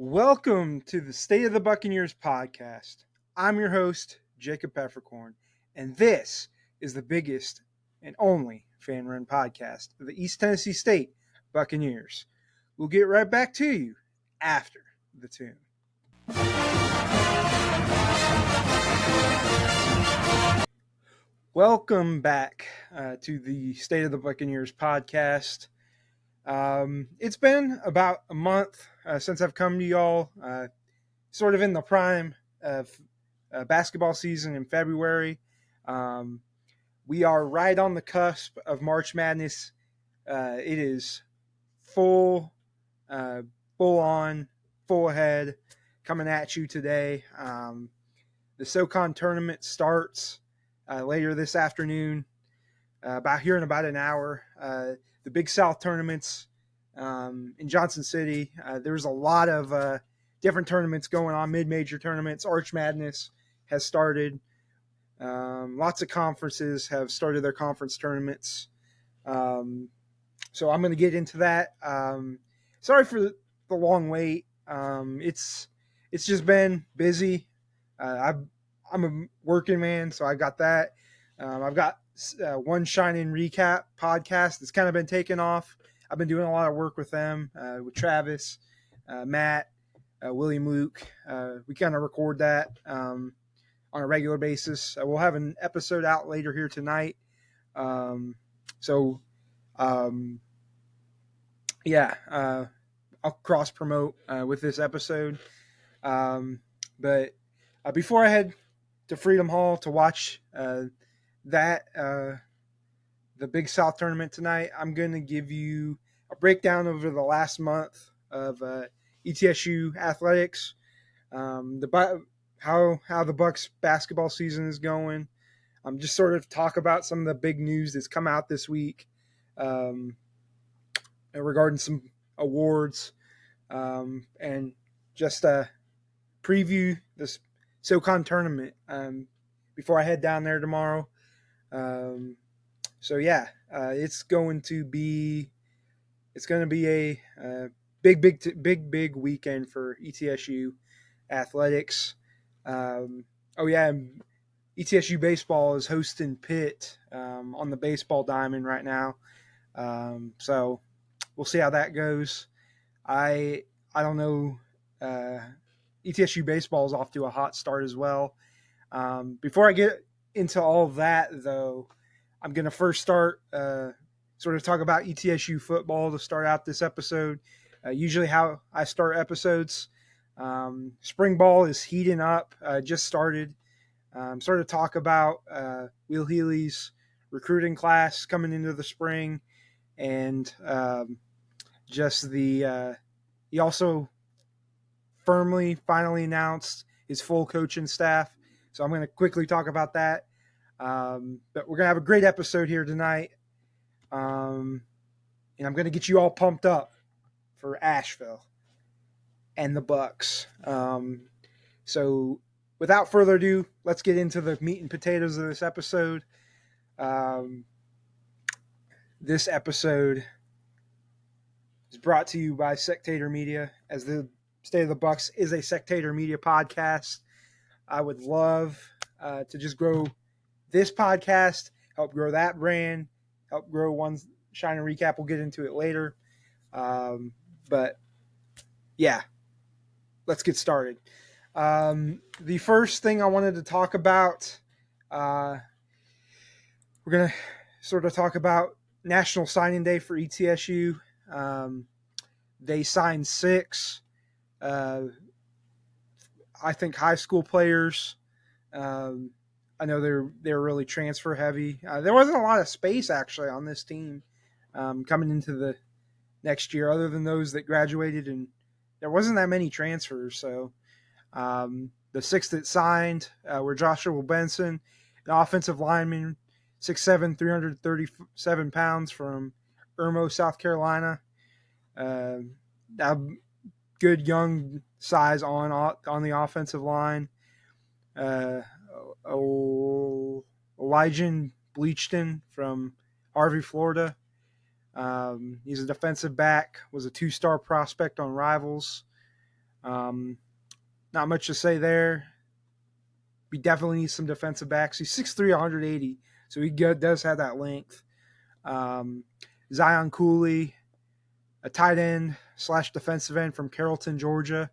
Welcome to the State of the Buccaneers podcast. I'm your host, Jacob Pfefferkorn, and this is the biggest and only fan-run podcast of the East Tennessee State Buccaneers. We'll get right back to you after the tune. Welcome back to the State of the Buccaneers podcast. It's been about a month since I've come to y'all, sort of in the prime of basketball season in February. We are right on the cusp of March Madness. It is full on, full ahead, coming at you today. The SoCon tournament starts later this afternoon, about an hour. The Big South tournaments in Johnson City. There's a lot of different tournaments going on, mid-major tournaments. Arch Madness has started. Lots of conferences have started their conference tournaments. So I'm going to get into that. Sorry for the long wait. It's just been busy. I'm a working man, so I got that. I've got One Shining Recap podcast that's kind of been taken off. I've been doing a lot of work with them, with Travis, Matt, William Luke. We kind of record that on a regular basis. We'll have an episode out later here tonight. I'll cross promote with this episode. But before I head to Freedom Hall to watch the Big South tournament tonight, I'm going to give you a breakdown over the last month of ETSU athletics, how the Bucks basketball season is going. Just sort of talk about some of the big news that's come out this week regarding some awards, and just preview this SoCon tournament before I head down there tomorrow. It's going to be a big weekend for ETSU athletics. ETSU baseball is hosting Pitt on the baseball diamond right now. So we'll see how that goes. I don't know. ETSU baseball is off to a hot start as well. Before I get into all of that, though, I'm going to first start sort of talk about ETSU football to start out this episode. Usually how I start episodes. Spring ball is heating up, just started. Sort of talk about Will Healy's recruiting class coming into the spring, and he also finally announced his full coaching staff. So I'm going to quickly talk about that. But we're going to have a great episode here tonight. And I'm going to get you all pumped up for Asheville and the Bucks. So without further ado, let's get into the meat and potatoes of this episode. This episode is brought to you by Sectator Media, as the State of the Bucks is a Sectator Media podcast. I would love to just grow this podcast, help grow that brand, help grow One Shining Recap. We'll get into it later. But yeah, let's get started. The first thing I wanted to talk about, we're going to sort of talk about National Signing Day for ETSU. They signed 6, I think, high school players. I know they're really transfer heavy. There wasn't a lot of space actually on this team coming into the next year, other than those that graduated, and there wasn't that many transfers. So the 6 that signed were Joshua Benson, an offensive lineman, 6'7", 337 pounds from Irmo, South Carolina. Good young size on the offensive line. Elijah Bleachton from Harvey, Florida. He's a defensive back, was a 2-star prospect on Rivals. Not much to say there. We definitely need some defensive backs. He's 6'3", 180, so he does have that length. Zion Cooley, a tight end / defensive end from Carrollton, Georgia.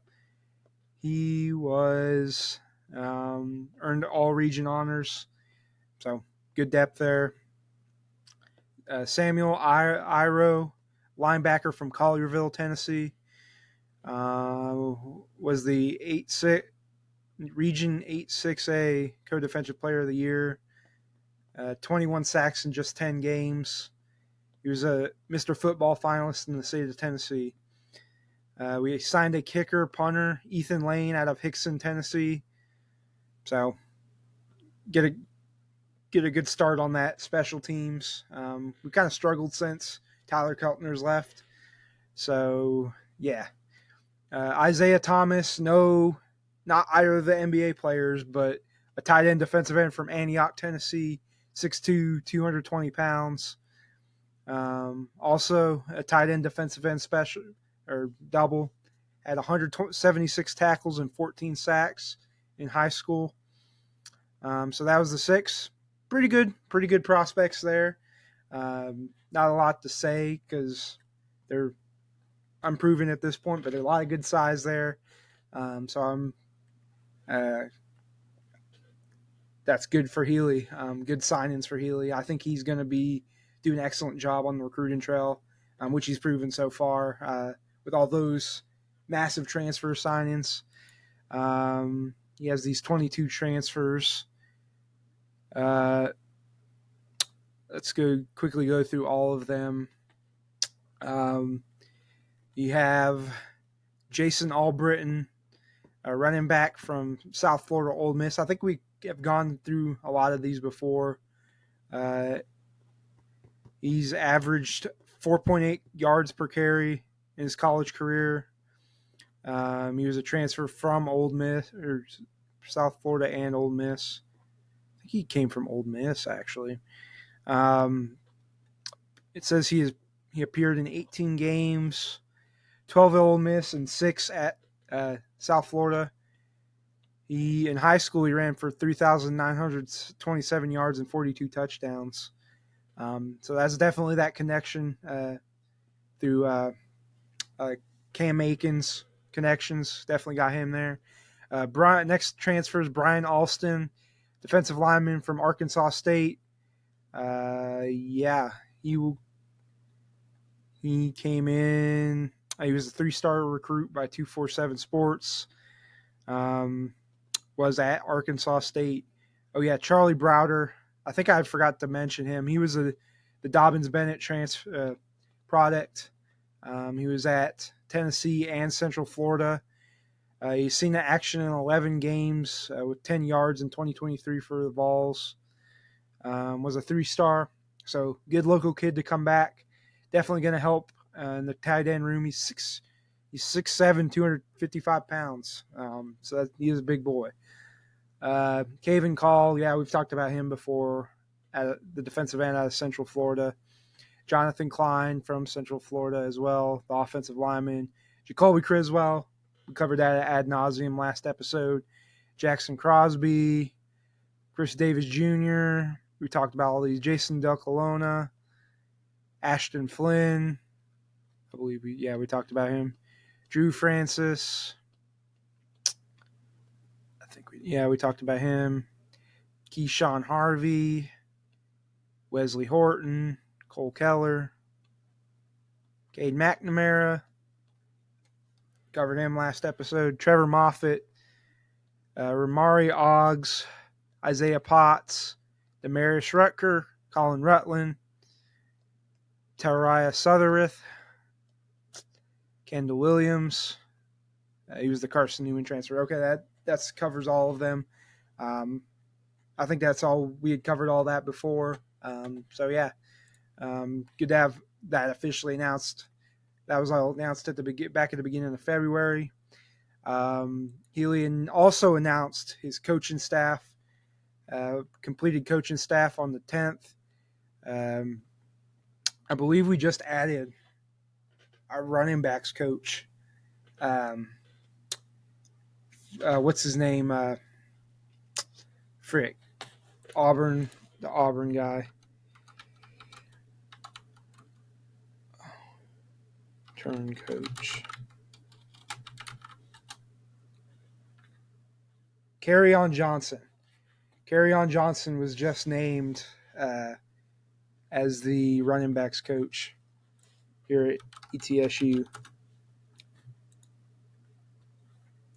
He was earned all region honors, so good depth there. Samuel Iro, linebacker from Collierville, Tennessee, was the Region 8-6A Co-Defensive Player of the Year. 21 sacks in just 10 games. He was a Mr. Football finalist in the state of Tennessee. We signed a kicker, punter, Ethan Lane, out of Hickson, Tennessee. So get a good start on that special teams. We kind of struggled since Tyler Keltner's left. So, yeah. Isaiah Thomas, not either of the NBA players, but a tight end defensive end from Antioch, Tennessee, 6'2", 220 pounds. Also a tight end defensive end special or double, had 176 tackles and 14 sacks in high school. So that was the 6. Pretty good prospects there. Not a lot to say because they're unproven at this point, but a lot of good size there. So I'm that's good for Healy. Good signings for Healy. I think he's going to be doing an excellent job on the recruiting trail, which he's proven so far with all those massive transfer signings. He has these 22 transfers. Let's quickly go through all of them. You have Jason Albritton, a running back from South Florida Ole Miss. I think we have gone through a lot of these before. He's averaged 4.8 yards per carry in his college career. He was a transfer from Ole Miss, or South Florida and Ole Miss. I think he came from Ole Miss, actually. It says he appeared in 18 games, 12 at Ole Miss and 6 at South Florida. In high school, he ran for 3,927 yards and 42 touchdowns. So that's definitely that connection through Cam Akins connections. Definitely got him there. Next transfer is Brian Alston, defensive lineman from Arkansas State. He came in. He was a 3-star recruit by 247 Sports. Was at Arkansas State. Oh, yeah, Charlie Browder. I think I forgot to mention him. He was the Dobbins-Bennett transfer product. He was at Tennessee and Central Florida. He's seen the action in 11 games with 10 yards in 2023 for the Vols. Was a 3-star. So good local kid to come back. Definitely going to help in the tight end room. He's 6'7", 255 pounds. So he is a big boy. Caven Call, yeah, we've talked about him before. At the defensive end out of Central Florida. Jonathan Klein from Central Florida as well, the offensive lineman. Jacoby Criswell, we covered that ad nauseum last episode. Jackson Crosby, Chris Davis Jr., we talked about all these. Jason Del Colonna, Ashton Flynn, I believe we talked about him. Drew Francis, we talked about him. Keyshawn Harvey, Wesley Horton, Cole Keller, Cade McNamara, covered him last episode. Trevor Moffitt, Ramari Oggs, Isaiah Potts, Demarius Rutker, Colin Rutland, Tariah Suthereth, Kendall Williams. He was the Carson Newman transfer. Okay, that covers all of them. I think that's all. We had covered all that before. Good to have that officially announced. That was all announced back at the beginning of February. Healy also announced his coaching staff, completed coaching staff on the 10th. I believe we just added our running backs coach. what's his name? Frick. Auburn, the Auburn guy. Turn coach. Kerryon Johnson. Kerryon Johnson was just named as the running backs coach here at ETSU,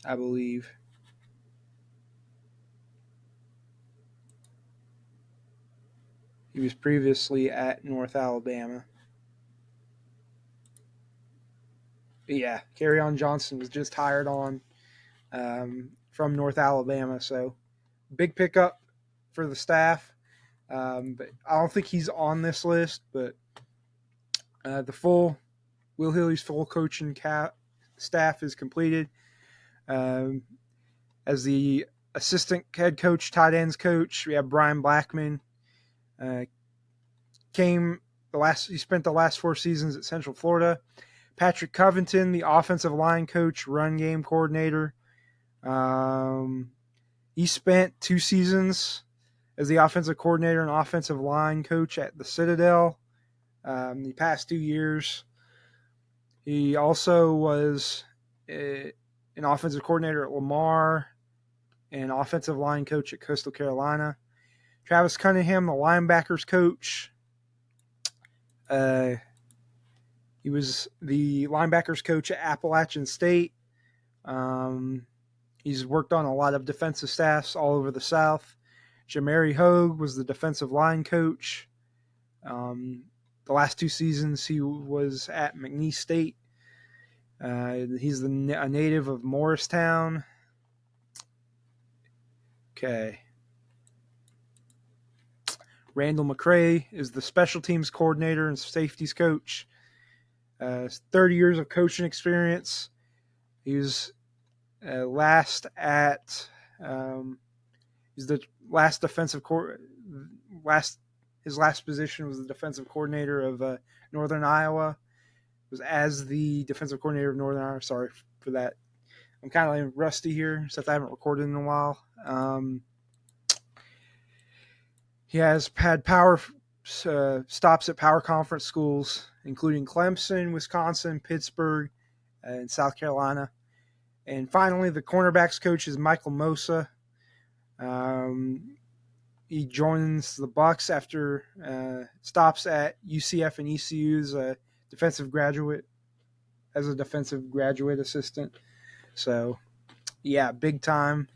I believe. He was previously at North Alabama. But yeah, Kerryon Johnson was just hired on from North Alabama, so big pickup for the staff. But I don't think he's on this list, but Will Healy's full coaching staff is completed. As the assistant head coach, tight ends coach, we have Brian Blackman. He spent the last 4 seasons at Central Florida. Patrick Covington, the offensive line coach, run game coordinator. He spent 2 seasons as the offensive coordinator and offensive line coach at the Citadel. The past 2 years, he also was an offensive coordinator at Lamar and offensive line coach at Coastal Carolina. Travis Cunningham, the linebackers coach. He was the linebackers coach at Appalachian State. He's worked on a lot of defensive staffs all over the South. Jamari Hogue was the defensive line coach. The last 2 seasons he was at McNeese State. He's a native of Morristown. Okay. Randall McCray is the special teams coordinator and safeties coach. 30 years of coaching experience. He was last at he's the last defensive his last position was the defensive coordinator of Northern Iowa. Was as the defensive coordinator of Northern Iowa. Sorry for that. I'm kind of rusty here since I haven't recorded in a while. He has had stops at power conference schools, including Clemson, Wisconsin, Pittsburgh, and South Carolina. And finally, the cornerbacks coach is Michael Mosa. He joins the Bucs after stops at UCF and ECU as a defensive graduate assistant. So, yeah, big time.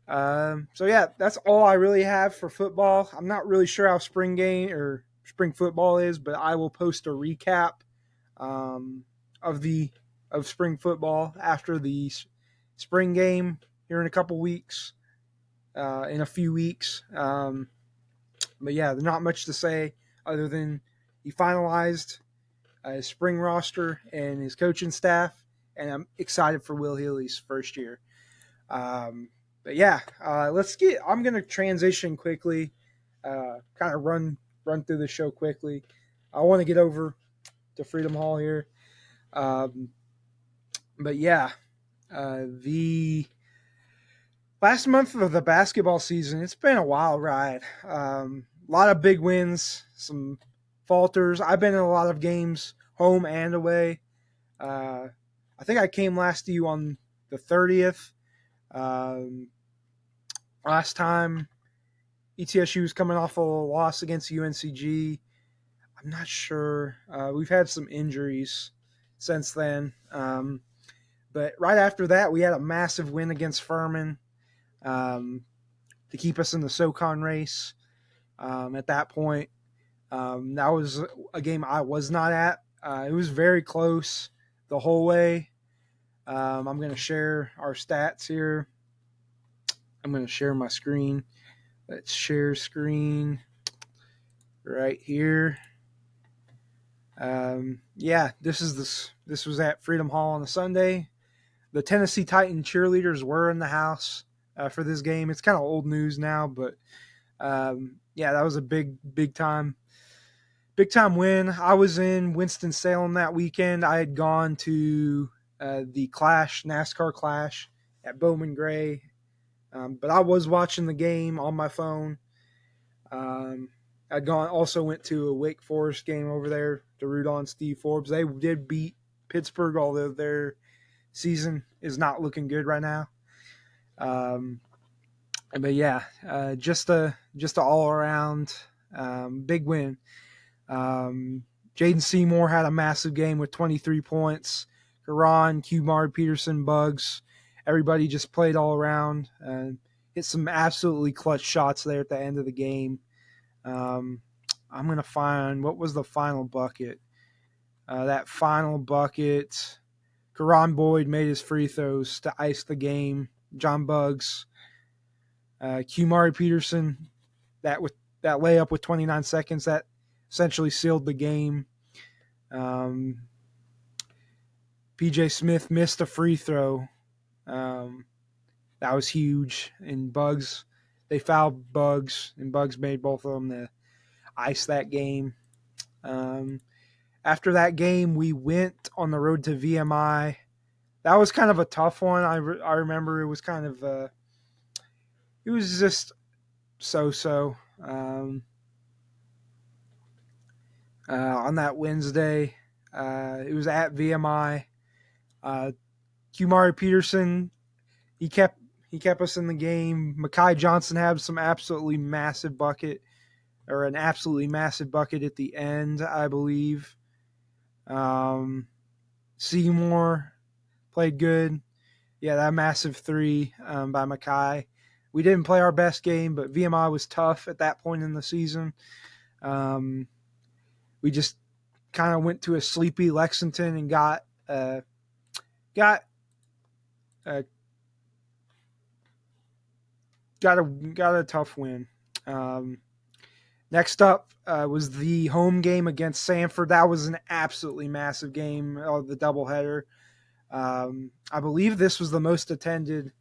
So yeah, that's all I really have for football. I'm not really sure how spring football is, but I will post a recap of spring football after the spring game here in a couple weeks, in a few weeks. But yeah, there's not much to say other than he finalized his spring roster and his coaching staff, and I'm excited for Will Healy's first year. But yeah, I'm going to transition quickly, kind of run through the show quickly. I want to get over to Freedom Hall here. But yeah, the last month of the basketball season, it's been a wild ride. A lot of big wins, some falters. I've been in a lot of games, home and away. I think I came last to you on the 30th. Last time ETSU was coming off a loss against UNCG. I'm not sure. We've had some injuries since then. But right after that, we had a massive win against Furman to keep us in the SoCon race. At that point, that was a game I was not at. It was very close the whole way. I'm going to share our stats here. I'm going to share my screen. Let's share screen right here. This was at Freedom Hall on a Sunday. The Tennessee Titan cheerleaders were in the house for this game. It's kind of old news now, but that was a big time win. I was in Winston-Salem that weekend. I had gone to the NASCAR Clash at Bowman Gray. But I was watching the game on my phone. Also went to a Wake Forest game over there to root on Steve Forbes. They did beat Pittsburgh, although their season is not looking good right now. But yeah, just a all around big win. Jaden Seymour had a massive game with 23 points. Garon, Qmar, Peterson, Bugs, everybody just played all around. Hit some absolutely clutch shots there at the end of the game. I'm going to find what was the final bucket. That final bucket, Garon Boyd made his free throws to ice the game. John Bugs, Qmari Peterson, that layup with 29 seconds, that essentially sealed the game. PJ Smith missed a free throw. That was huge. And Bugs, they fouled Bugs, and Bugs made both of them to ice that game. After that game, we went on the road to VMI. That was kind of a tough one. I remember it was kind of it was just so. On that Wednesday, it was at VMI. Qmari Peterson, he kept us in the game. Mekhi Johnson had some absolutely massive bucket, or an absolutely massive bucket at the end, I believe. Seymour played good. Yeah, that massive three by Mekhi. We didn't play our best game, but VMI was tough at that point in the season. We just kind of went to a sleepy Lexington and got a tough win. Next up was the home game against Sanford. That was an absolutely massive game, the doubleheader. I believe this was the most attended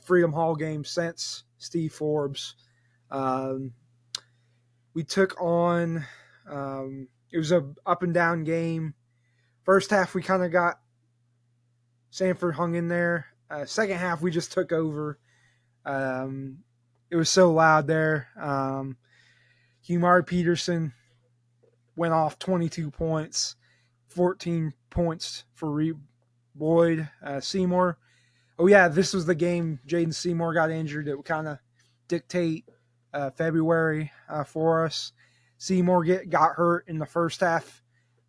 Freedom Hall game since Steve Forbes. We took on it was a up and down game. First half we kind of got Sanford hung in there. Second half we just took over. It was so loud there. Qmari Peterson went off 22 points, 14 points for Boyd. Seymour. Oh yeah, this was the game Jaden Seymour got injured. It would kind of dictate February for us. Seymour got hurt in the first half.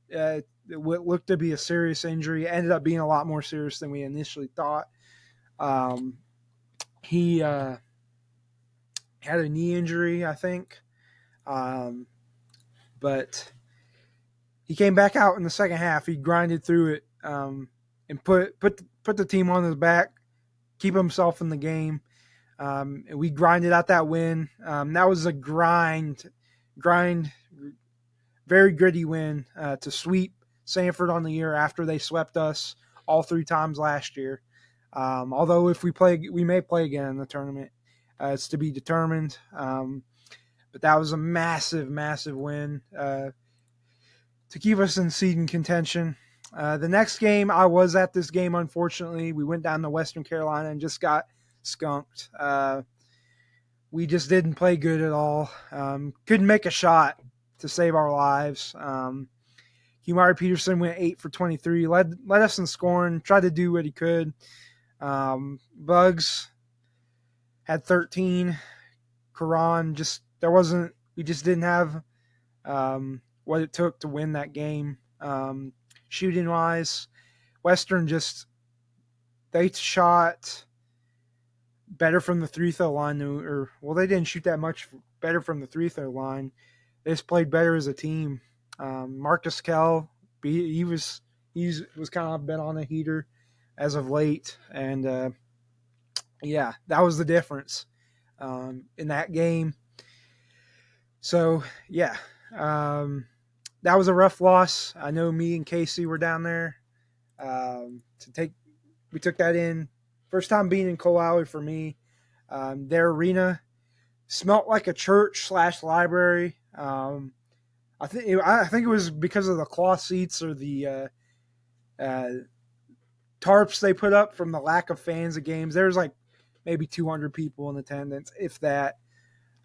It looked to be a serious injury. It ended up being a lot more serious than we initially thought. He had a knee injury, I think. But he came back out in the second half. He grinded through it and put the team on his back, keep himself in the game. And we grinded out that win. That was a grind, very gritty win to sweep Sanford on the year after they swept us all 3 times last year. Although if we may play again in the tournament. It's to be determined. But that was a massive, massive win to keep us in seeding contention. The next game, I was at this game, unfortunately. We went down to Western Carolina and just got skunked. We just didn't play good at all. Couldn't make a shot to save our lives. Qmari Peterson went 8 for 23, led us in scoring, tried to do what he could. Bugs had 13. Karan we just didn't have what it took to win that game. Shooting wise, Western they shot better from the 3-throw line, they didn't shoot that much better from the 3-throw line. They just played better as a team. Marcus Kell, he was kind of been on a heater as of late, and yeah, that was the difference in that game. So yeah, that was a rough loss. I know me and Casey were down there we took that in. First time being in Colali for me. Their arena smelt like a church/library. I think it was because of the cloth seats or the tarps they put up from the lack of fans at games. There's like maybe 200 people in attendance, if that.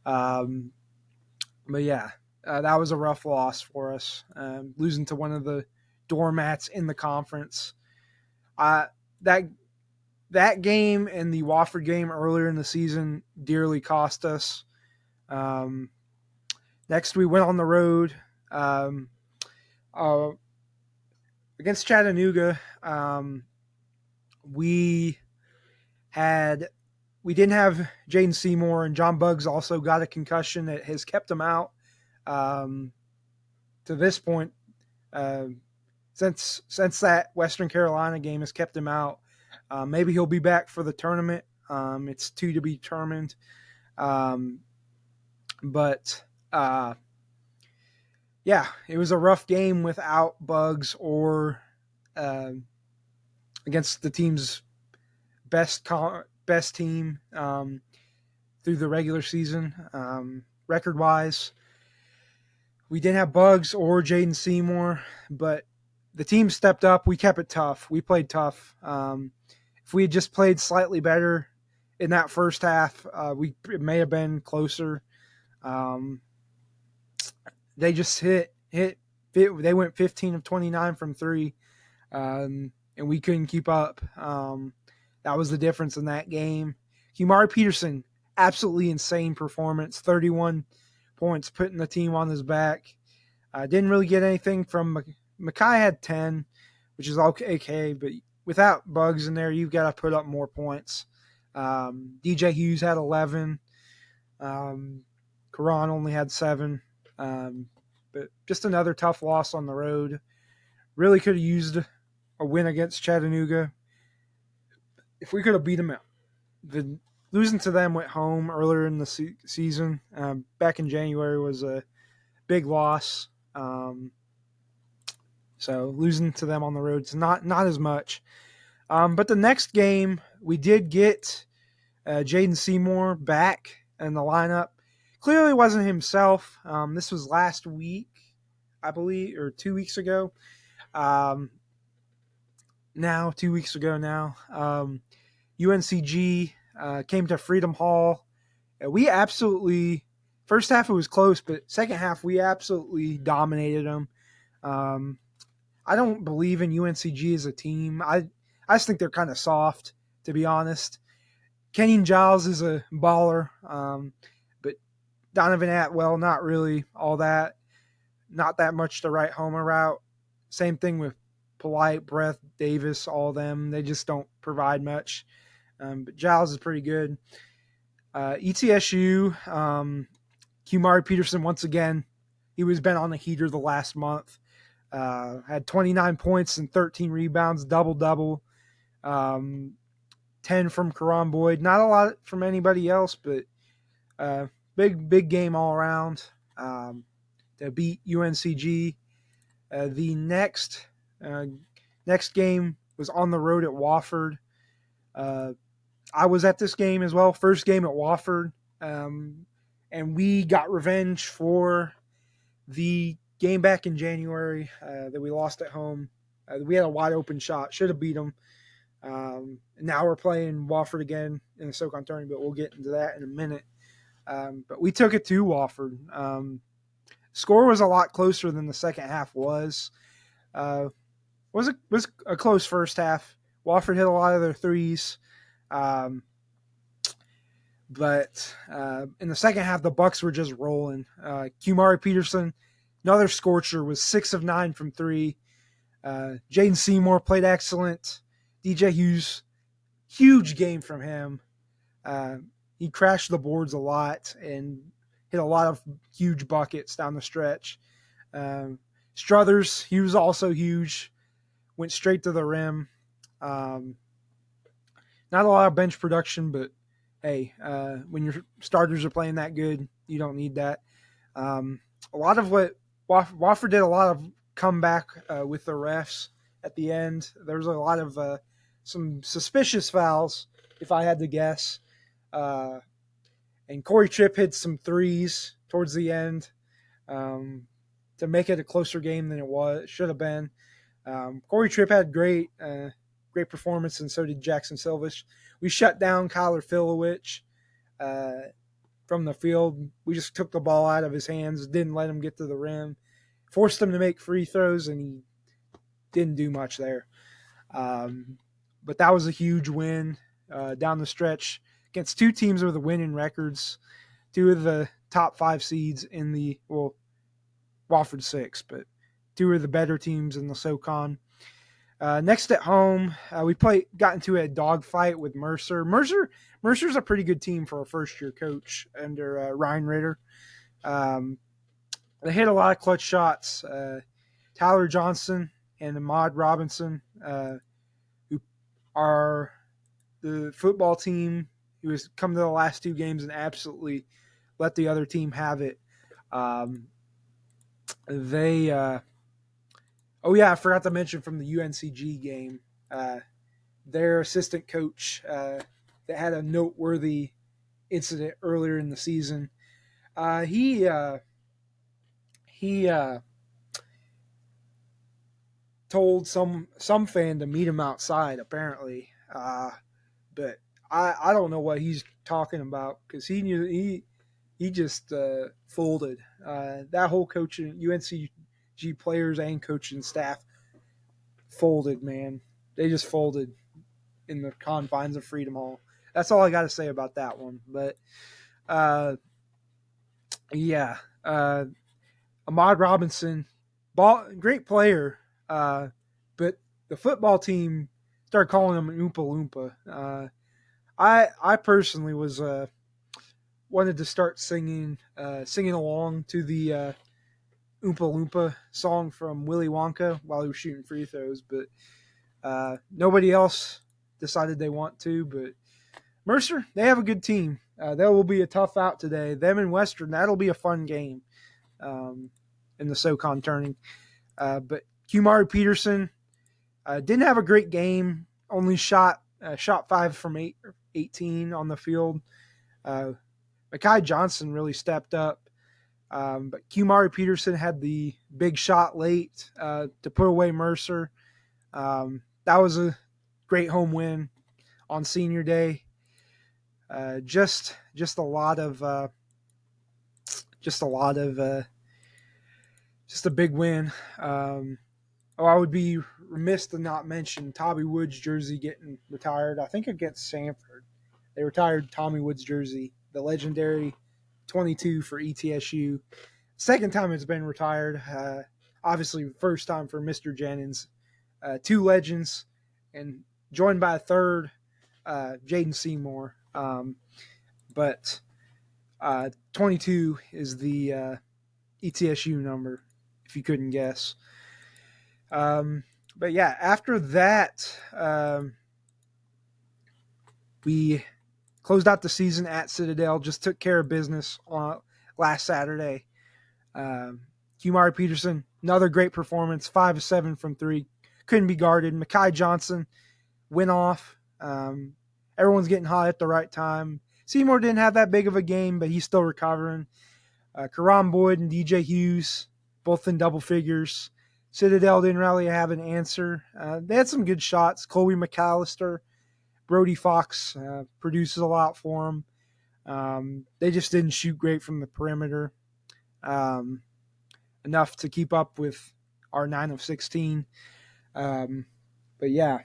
But yeah, that was a rough loss for us, losing to one of the doormats in the conference. That game and the Wofford game earlier in the season dearly cost us. Next, we went on the road against Chattanooga. We didn't have Jaden Seymour, and John Buggs also got a concussion that has kept him out to this point. Since that Western Carolina game has kept him out. Maybe he'll be back for the tournament. It's to be determined. But yeah, it was a rough game without Buggs or against the team's best team through the regular season. Record-wise, we didn't have Buggs or Jaden Seymour, but the team stepped up. We kept it tough. We played tough. If we had just played slightly better in that first half, it may have been closer. They just hit. They went 15 of 29 from three, and we couldn't keep up. That was the difference in that game. Quimari Peterson, absolutely insane performance, 31 points, putting the team on his back. Didn't really get anything from Mackay had 10, which is okay, but without Buggs in there, you've got to put up more points. DJ Hughes had 11. Karan only had 7. But just another tough loss on the road. Really could have used a win against Chattanooga. If we could have beat them out. Losing to them at home earlier in the season, back in January, was a big loss. So losing to them on the road is not as much. But the next game, we did get Jaden Seymour back in the lineup. Clearly wasn't himself. This was last week, I believe, or 2 weeks ago. 2 weeks ago now. UNCG came to Freedom Hall. We absolutely, first half it was close, but second half we absolutely dominated them. I don't believe in UNCG as a team. I just think they're kind of soft, to be honest. Kenyon Giles is a baller, but Donovan Atwell, not really all that. Not that much to write home about. Same thing with Polite, Breath, Davis, all of them. They just don't provide much. But Giles is pretty good. ETSU, Quimari Peterson, once again, he was been on a heater the last month. Had 29 points and 13 rebounds, double-double. 10 from Karan Boyd. Not a lot from anybody else, but big game all around to beat UNCG. The next game was on the road at Wofford. I was at this game as well, first game at Wofford, and we got revenge for the game back in January that we lost at home. We had a wide open shot, should have beat them. Now we're playing Wofford again in the SoCon tournament, but we'll get into that in a minute. But we took it to Wofford. Score was a lot closer than the second half was. Was a close first half. Wofford hit a lot of their threes. But in the second half, the Bucks were just rolling. Quimari Peterson, another scorcher, was 6 of 9 from 3. Jaden Seymour played excellent. DJ Hughes, huge game from him. He crashed the boards a lot and hit a lot of huge buckets down the stretch. Struthers, he was also huge. Went straight to the rim. Not a lot of bench production, but hey, when your starters are playing that good, you don't need that. A lot of what Wofford did, a lot of comeback with the refs at the end. There was a lot of some suspicious fouls, if I had to guess. And Corey Tripp hit some threes towards the end to make it a closer game than it should have been. Corey Tripp had great great performance, and so did Jackson Silvish. We shut down Kyler Filowich from the field. We just took the ball out of his hands, didn't let him get to the rim, forced him to make free throws, and he didn't do much there. But that was a huge win down the stretch against two teams with winning records, two of the top 5 seeds in the, well, Wofford 6, but two of the better teams in the SoCon. Next at home, we got into a dogfight with Mercer. Mercer's a pretty good team for a first-year coach under Ryan Ritter. They hit a lot of clutch shots. Tyler Johnson and Ahmad Robinson, who are the football team who has come to the last 2 games and absolutely let the other team have it. I forgot to mention from the UNCG game, their assistant coach that had a noteworthy incident earlier in the season. He told some fan to meet him outside, apparently, but I don't know what he's talking about, because he just folded. That whole coaching, UNCG players and coaching staff folded, man. They just folded in the confines of Freedom Hall. That's all I got to say about that one. But Ahmad Robinson, great player, but the football team started calling him an Oompa Loompa. I personally was wanted to start singing along to the Oompa Loompa song from Willy Wonka while he was shooting free throws, but nobody else decided they want to. But Mercer, they have a good team. That will be a tough out today. Them and Western, that'll be a fun game in the SoCon tourney. But Quimari Peterson didn't have a great game. Only shot 5 from 18 on the field. Mekhi Johnson really stepped up. But Quimari Peterson had the big shot late to put away Mercer. That was a great home win on senior day. Just a big win. I would be remiss to not mention Tommy Woods' jersey getting retired. I think against Sanford, they retired Tommy Woods' jersey, the legendary 22 for ETSU. Second time it's been retired. Obviously, first time for Mr. Jennings. 2 legends, and joined by a third, Jaden Seymour. But 22 is the ETSU number, if you couldn't guess. But yeah, after that, we closed out the season at Citadel, just took care of business on last Saturday. Quimari Peterson, another great performance, 5 of 7 from 3. Couldn't be guarded. Mekhi Johnson went off. Everyone's getting hot at the right time. Seymour didn't have that big of a game, but he's still recovering. Karan Boyd and DJ Hughes, both in double figures. Citadel didn't really have an answer. They had some good shots. Colby McAllister, Brody Fox produces a lot for them. They just didn't shoot great from the perimeter. Enough to keep up with our 9 of 16. But yeah,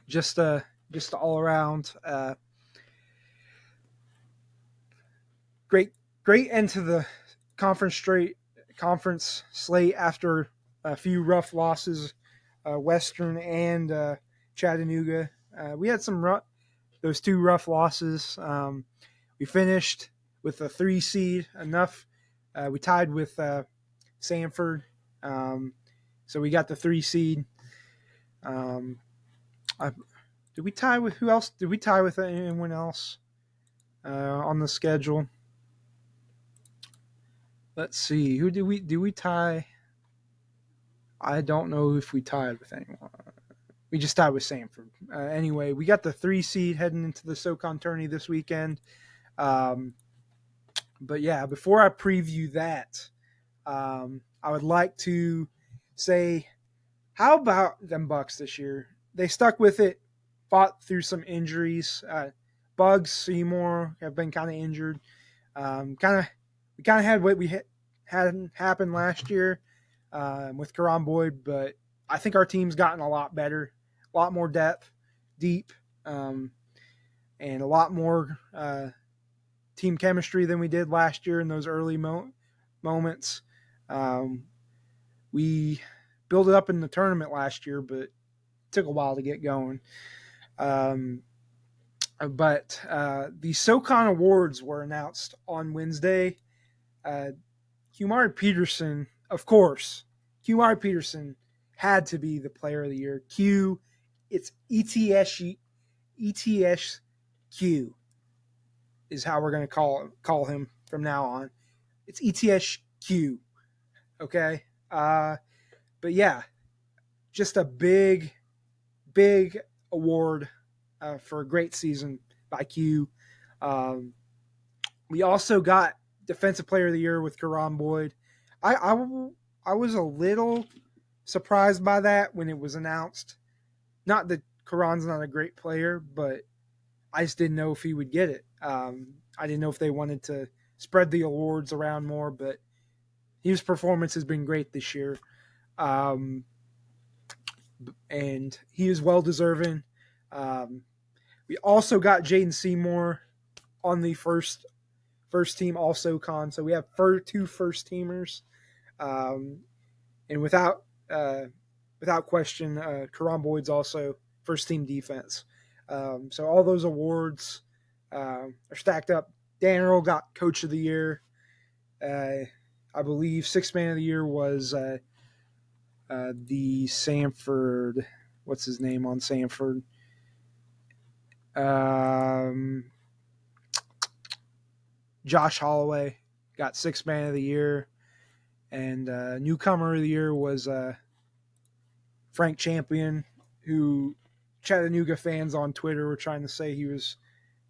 just all around great end to the conference slate after a few rough losses, Western and Chattanooga. We had those 2 rough losses. We finished with a 3 seed, enough. We tied with Sanford, so we got the 3 seed. Did we tie with who else? Did we tie with anyone else on the schedule? Let's see. Who did we tie? I don't know if we tied with anyone. We just tied with Sanford. Anyway, we got the 3 seed heading into the SoCon tourney this weekend. But yeah, before I preview that, I would like to say, how about them Bucks this year? they stuck with it, fought through some injuries. Bugs, Seymour have been kind of injured. We kind of had what we had happen last year with Karan Boyd, but I think our team's gotten a lot better, a lot more depth, deep, and a lot more team chemistry than we did last year in those early moments. We built it up in the tournament last year, but it took a while to get going. But the SoCon Awards were announced on Wednesday. Quimari Peterson, of course, Quimari Peterson had to be the player of the year. It's ETSU is how we're going to call him from now on. It's ETSU, okay? But yeah, just a big award for a great season by Q. We also got Defensive Player of the Year with Karan Boyd. I was a little surprised by that when it was announced. Not that Karan's not a great player, but I just didn't know if he would get it. I didn't know if they wanted to spread the awards around more, but his performance has been great this year. And he is well deserving. We also got Jaden Seymour on the first team all SoCon, so we have two first teamers, and without question, Karan Boyd's also first team defense. So all those awards are stacked up. Dan Earl got Coach of the Year. I believe Sixth Man of the Year was the Sanford. What's his name on Sanford? Josh Holloway got Sixth Man of the Year, and Newcomer of the Year was Frank Champion, who Chattanooga fans on Twitter were trying to say he was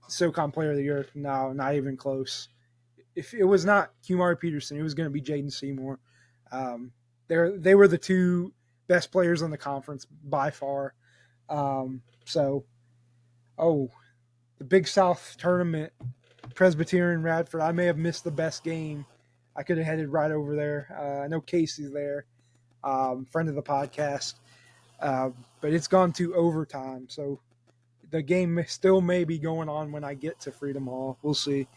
SoCon Player of the Year. No, not even close. If it was not Quimari Peterson, it was going to be Jaden Seymour. They were the two best players in the conference by far. The Big South tournament, Presbyterian Radford. I may have missed the best game. I could have headed right over there. I know Casey's there, friend of the podcast. But it's gone to overtime, so the game still may be going on when I get to Freedom Hall. We'll see.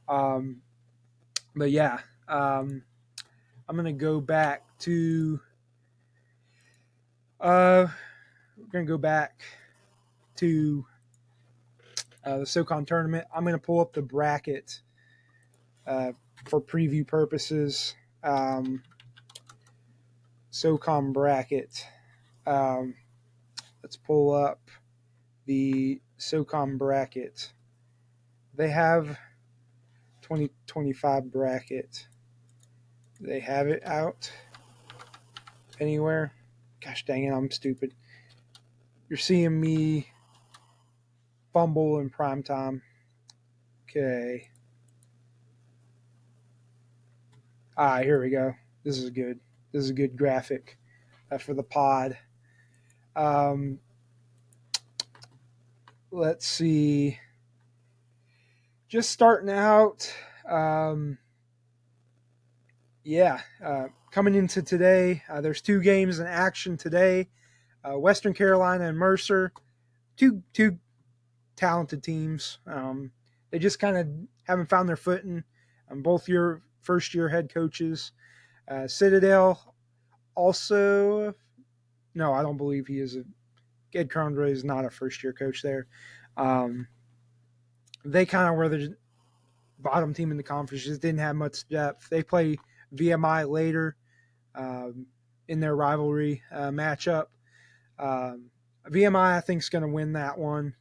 But yeah, I'm gonna go back to. We're gonna go back to the SoCon tournament. I'm gonna pull up the bracket for preview purposes. SoCon bracket. Let's pull up the SoCon bracket. They have 2025 bracket. They have it out anywhere? Gosh dang it, I'm stupid. You're seeing me fumble in prime time. Okay. Here we go. This is good. This is a good graphic for the pod. Let's see. Just starting out. Coming into today, there's two games in action today. Western Carolina and Mercer, two talented teams. They just kind of haven't found their footing. Both your first-year head coaches. Citadel also, no, I don't believe he is. Ed Crondray is not a first-year coach there. They kind of were the bottom team in the conference, just didn't have much depth. They play VMI later in their rivalry matchup. VMI, I think, is going to win that one.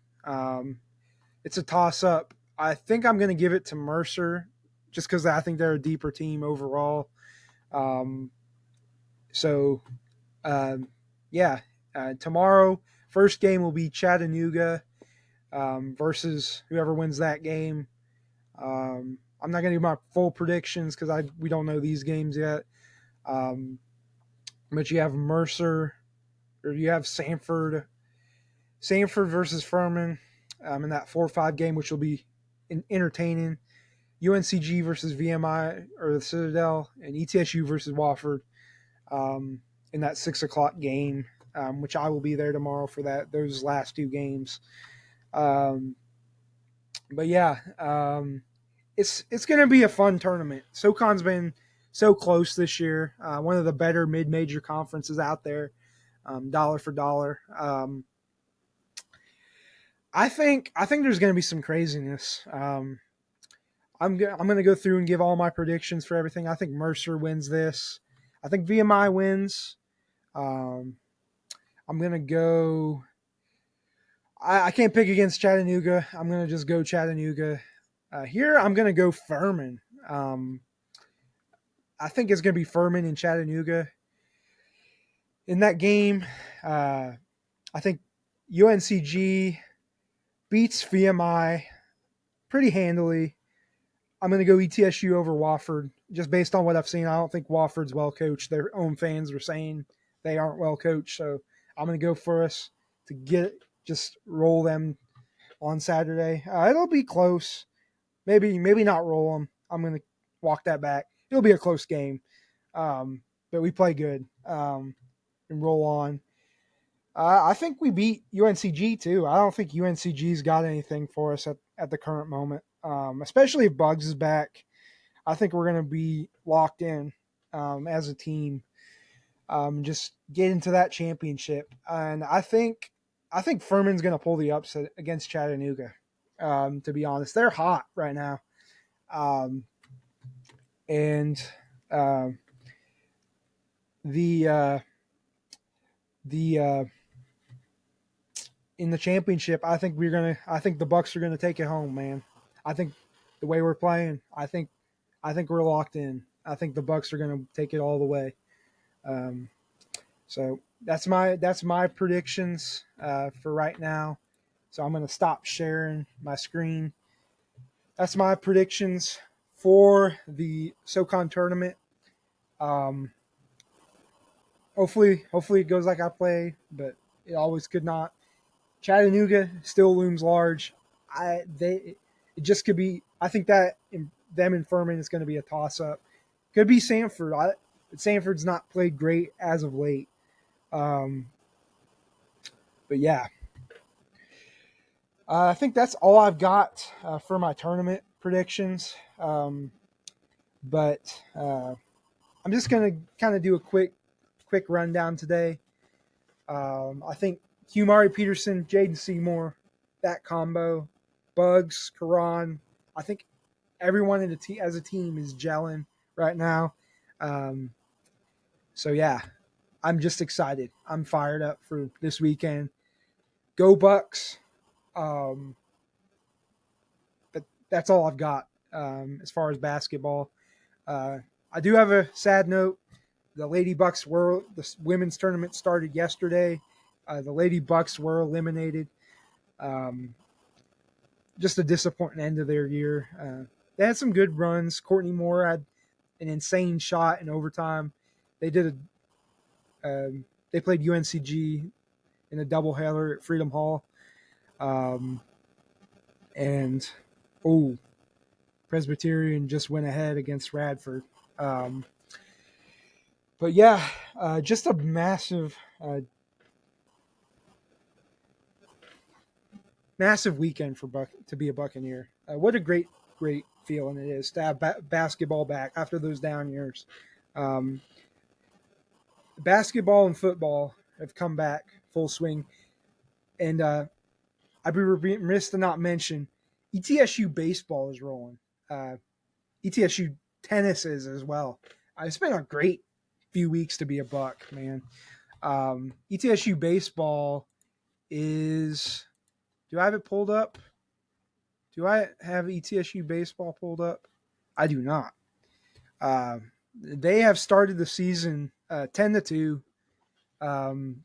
It's a toss-up. I think I'm going to give it to Mercer just because I think they're a deeper team overall. Tomorrow, first game will be Chattanooga versus whoever wins that game. I'm not going to do my full predictions because we don't know these games yet. But you have Mercer, or you have Sanford Sanford versus Furman in that 4-5 game, which will be entertaining. UNCG versus VMI or the Citadel, and ETSU versus Wofford in that 6 o'clock game, which I will be there tomorrow for those last 2 games. But yeah, it's going to be a fun tournament. SoCon's been so close this year. One of the better mid-major conferences out there, dollar for dollar. I think there's going to be some craziness. I'm going to go through and give all my predictions for everything. I think Mercer wins this. I think VMI wins. I'm going to go. I can't pick against Chattanooga. I'm going to just go Chattanooga. Here, I'm going to go Furman. I think it's going to be Furman and Chattanooga. In that game, I think UNCG beats VMI pretty handily. I'm going to go ETSU over Wofford, just based on what I've seen. I don't think Wofford's well coached. Their own fans are saying they aren't well coached, so I'm going to go for us to just roll them on Saturday. It'll be close. Maybe not roll them. I'm going to walk that back. It'll be a close game, but we play good and roll on. I think we beat UNCG too. I don't think UNCG's got anything for us at the current moment, especially if Bugs is back. I think we're going to be locked in as a team, just get into that championship. And I think Furman's going to pull the upset against Chattanooga. To be honest, they're hot right now. In the championship, I think the Bucks are gonna take it home, man. I think the way we're playing, I think we're locked in. I think the Bucks are gonna take it all the way. So that's my predictions for right now. So I'm gonna stop sharing my screen. That's my predictions for the SoCon tournament. Hopefully it goes like I play, but it always could not. Chattanooga still looms large. It just could be. I think that them and Furman is going to be a toss up. Could be Sanford. Sanford's not played great as of late. But yeah, I think that's all I've got for my tournament predictions. But I'm just going to kind of do a quick rundown today. I think Quimari, Peterson, Jaden Seymour, that combo, Bugs, Karan. I think everyone as a team is gelling right now. So yeah, I'm just excited. I'm fired up for this weekend. Go Bucks. But that's all I've got as far as basketball. I do have a sad note. The Lady Bucks the women's tournament started yesterday. The Lady Bucks were eliminated. Just a disappointing end of their year. They had some good runs. Courtney Moore had an insane shot in overtime. They played UNCG in a doubleheader at Freedom Hall. Presbyterian just went ahead against Radford. But yeah, just a massive weekend to be a Buccaneer. What a great feeling it is to have basketball back after those down years. Basketball and football have come back full swing, and I'd be remiss to not mention ETSU baseball is rolling. ETSU tennis is as well. It's been a great few weeks to be a Buck, man. ETSU baseball is. Do I have it pulled up? Do I have ETSU baseball pulled up? I do not. They have started the season 10-2, and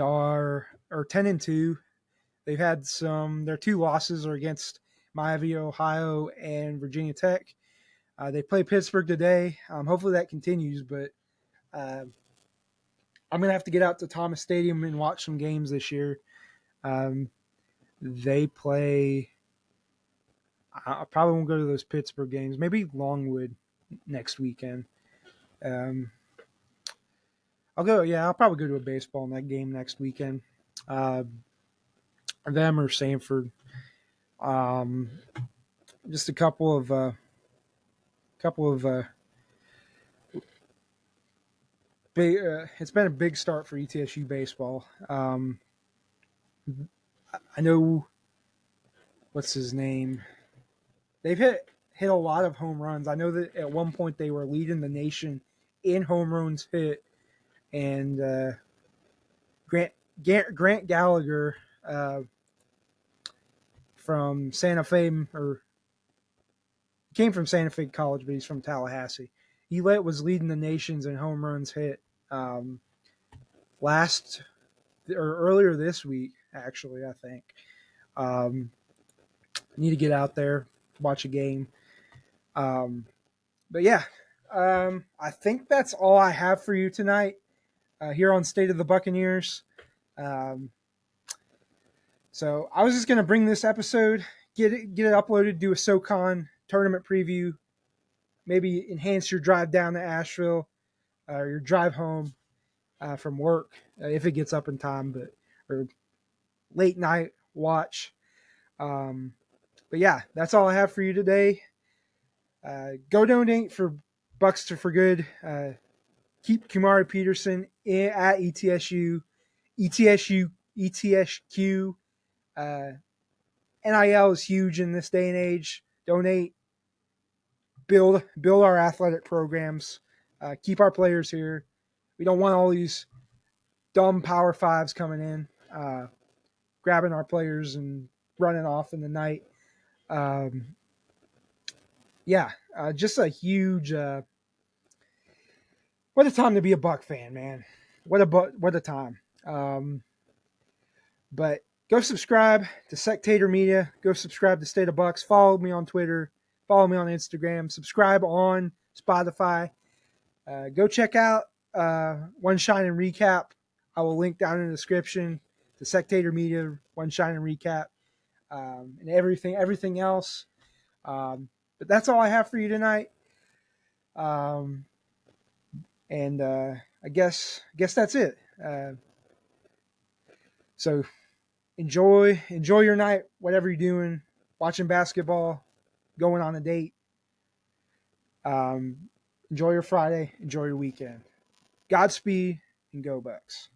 are 10-2. They've had their 2 losses are against Miami, Ohio, and Virginia Tech. They play Pittsburgh today. Hopefully that continues, but I'm going to have to get out to Thomas Stadium and watch some games this year. They play. I probably won't go to those Pittsburgh games. Maybe Longwood next weekend. Um, I'll go. Yeah, I'll probably go to a baseball night game next weekend. Uh, them or Sanford. Um, just a couple of big. It's been a big start for ETSU baseball. I know what's his name. They've hit a lot of home runs. I know that at one point they were leading the nation in home runs hit, and Grant Gallagher from Santa Fe, or came from Santa Fe College, but he's from Tallahassee. He was leading the nations in home runs hit last or earlier this week, actually. I think need to get out there, watch a game. But yeah, I think that's all I have for you tonight here on State of the Buccaneers. So I was just going to bring this episode, get it uploaded, do a SoCon tournament preview, maybe enhance your drive down to Asheville or your drive home from work if it gets up in time, or late night watch. But yeah, that's all I have for you today. Go donate for Bucks for Good. Keep Quimari Peterson at ETSU, ETSQ. NIL is huge in this day and age. Donate, build our athletic programs. Keep our players here. We don't want all these dumb Power Fives coming in, grabbing our players and running off in the night. Just a huge. What a time to be a Buck fan, man! What a time. But go subscribe to Sectator Media. Go subscribe to State of Bucks. Follow me on Twitter. Follow me on Instagram. Subscribe on Spotify. Go check out One Shine and Recap. I will link down in the description to Sectator Media, One Shine and Recap, and everything else. But that's all I have for you tonight. And I guess that's it. So enjoy your night, whatever you're doing, watching basketball, going on a date. Enjoy your Friday, enjoy your weekend. Godspeed and go Bucks.